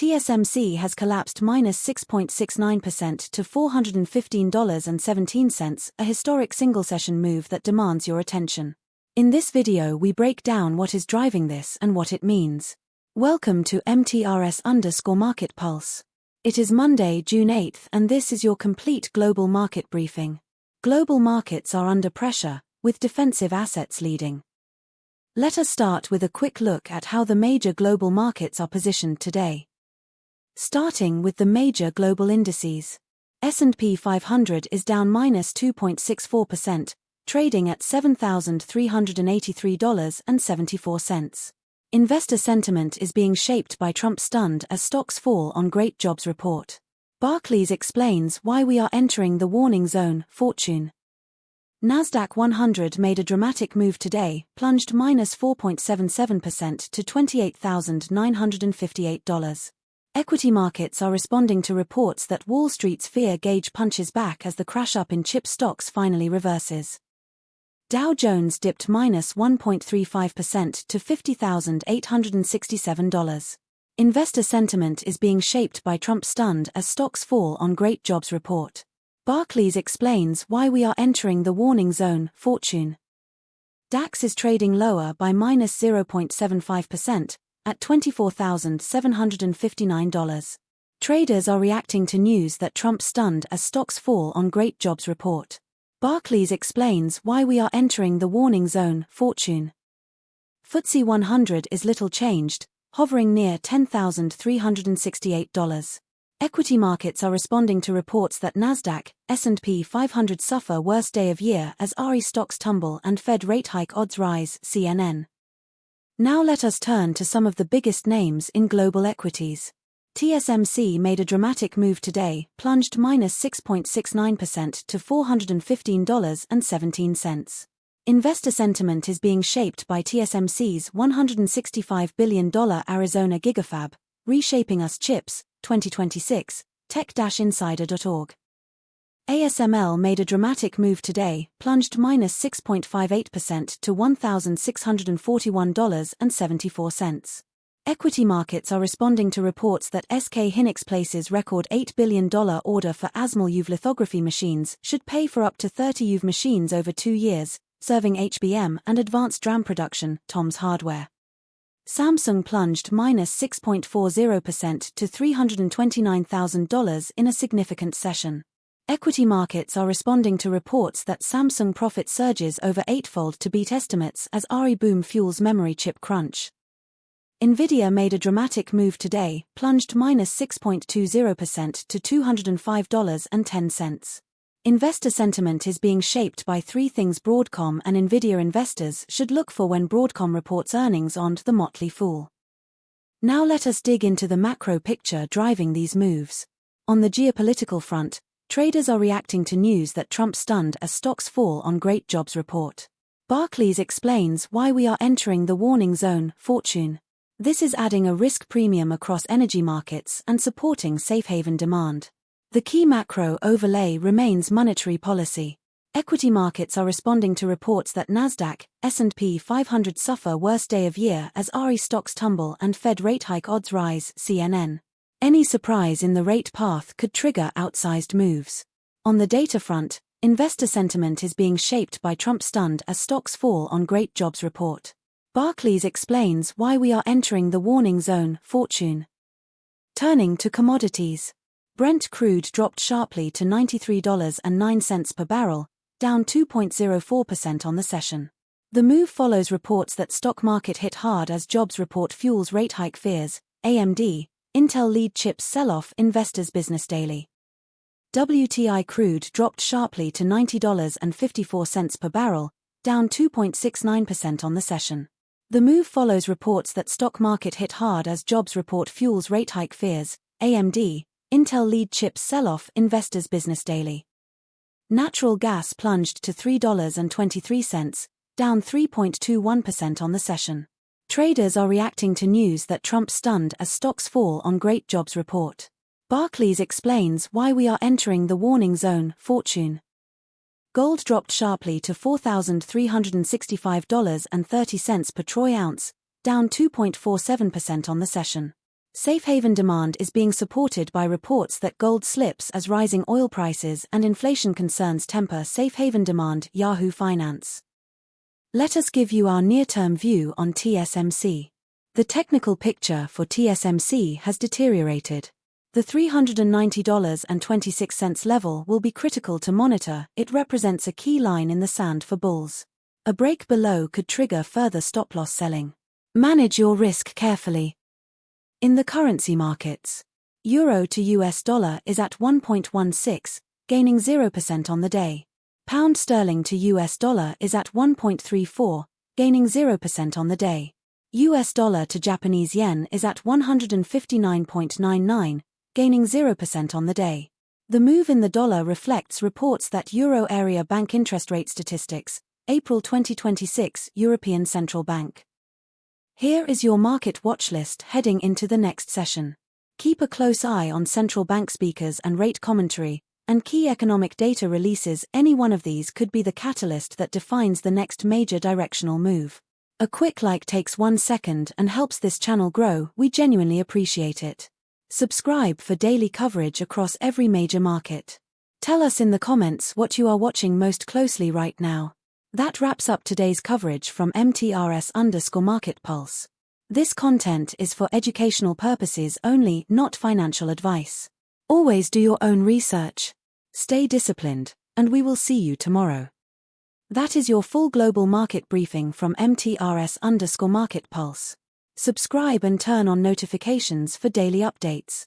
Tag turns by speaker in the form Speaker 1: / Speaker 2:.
Speaker 1: TSMC has collapsed -6.69% to $415.17, a historic single-session move that demands your attention. In this video we break down what is driving this and what it means. Welcome to MTRS_Market Pulse. It is Monday, June 8th, and this is your complete global market briefing. Global markets are under pressure, with defensive assets leading. Let us start with a quick look at how the major global markets are positioned today. Starting with the major global indices. S&P 500 is down -2.64%, trading at $7,383.74. Investor sentiment is being shaped by Trump stunned as stocks fall on great jobs report. Barclays explains why we are entering the warning zone, fortune. NASDAQ 100 made a dramatic move today, plunged -4.77% to $28,958. Equity markets are responding to reports that Wall Street's fear gauge punches back as the crash up in chip stocks finally reverses. Dow Jones dipped -1.35% to $50,867. Investor sentiment is being shaped by Trump stunned as stocks fall on great jobs report. Barclays explains why we are entering the warning zone, fortune. DAX is trading lower by -0.75%, at $24,759. Traders are reacting to news that Trump stunned as stocks fall on great jobs report. Barclays explains why we are entering the warning zone, fortune. FTSE 100 is little changed, hovering near $10,368. Equity markets are responding to reports that NASDAQ, S&P 500 suffer worst day of year as RE stocks tumble and Fed rate hike odds rise, CNN. Now let us turn to some of the biggest names in global equities. TSMC made a dramatic move today, plunged -6.69% to $415.17. Investor sentiment is being shaped by TSMC's $165 billion Arizona Gigafab, Reshaping Us Chips, 2026, tech-insider.org. ASML made a dramatic move today, plunged -6.58% to $1,641.74. Equity markets are responding to reports that SK Hynix places record $8 billion order for ASML UV lithography machines should pay for up to 30 UV machines over 2 years, serving HBM and advanced DRAM production, Tom's Hardware. Samsung plunged -6.40% to $329,000 in a significant session. Equity markets are responding to reports that Samsung profit surges over eightfold to beat estimates as RE boom fuels memory chip crunch. Nvidia made a dramatic move today, plunged -6.20% to $205.10. Investor sentiment is being shaped by three things Broadcom and Nvidia investors should look for when Broadcom reports earnings on the motley fool. Now let us dig into the macro picture driving these moves. On the geopolitical front, traders are reacting to news that Trump stunned as stocks fall on great jobs report. Barclays explains why we are entering the warning zone, fortune. This is adding a risk premium across energy markets and supporting safe haven demand. The key macro overlay remains monetary policy. Equity markets are responding to reports that NASDAQ, S&P 500 suffer worst day of year as RE stocks tumble and Fed rate hike odds rise, CNN. Any surprise in the rate path could trigger outsized moves. On the data front, investor sentiment is being shaped by Trump stunned as stocks fall on great jobs report. Barclays explains why we are entering the warning zone, fortune. Turning to commodities. Brent crude dropped sharply to $93.09 per barrel, down 2.04% on the session. The move follows reports that stock market hit hard as jobs report fuels rate hike fears, AMD, Intel lead chips sell-off, Investors Business Daily. WTI crude dropped sharply to $90.54 per barrel, down 2.69% on the session. The move follows reports that stock market hit hard as jobs report fuels rate hike fears, AMD, Intel lead chips sell-off, Investors Business Daily. Natural gas plunged to $3.23, down 3.21% on the session. Traders are reacting to news that Trump stunned as stocks fall on great jobs report. Barclays explains why we are entering the warning zone, fortune. Gold dropped sharply to $4,365.30 per troy ounce, down 2.47% on the session. Safe haven demand is being supported by reports that gold slips as rising oil prices and inflation concerns temper safe haven demand. Yahoo Finance. Let us give you our near-term view on TSMC. The technical picture for TSMC has deteriorated. The $390.26 level will be critical to monitor. It represents a key line in the sand for bulls. A break below could trigger further stop-loss selling. Manage your risk carefully. In the currency markets, euro to US dollar is at 1.16, gaining 0% on the day. Pound sterling to US dollar is at 1.34, gaining 0% on the day. US dollar to Japanese yen is at 159.99, gaining 0% on the day. The move in the dollar reflects reports that Euro area bank interest rate statistics, April 2026, European Central Bank. Here is your market watch list heading into the next session. Keep a close eye on central bank speakers and rate commentary, and key economic data releases. Any one of these could be the catalyst that defines the next major directional move. A quick like takes 1 second and helps this channel grow. We genuinely appreciate it. Subscribe for daily coverage across every major market. Tell us in the comments what you are watching most closely right now. That wraps up today's coverage from MTRS_Market Pulse. This content is for educational purposes only, not financial advice. Always do your own research. Stay disciplined, and we will see you tomorrow. That is your full global market briefing from MTRS_Market Pulse. Subscribe and turn on notifications for daily updates.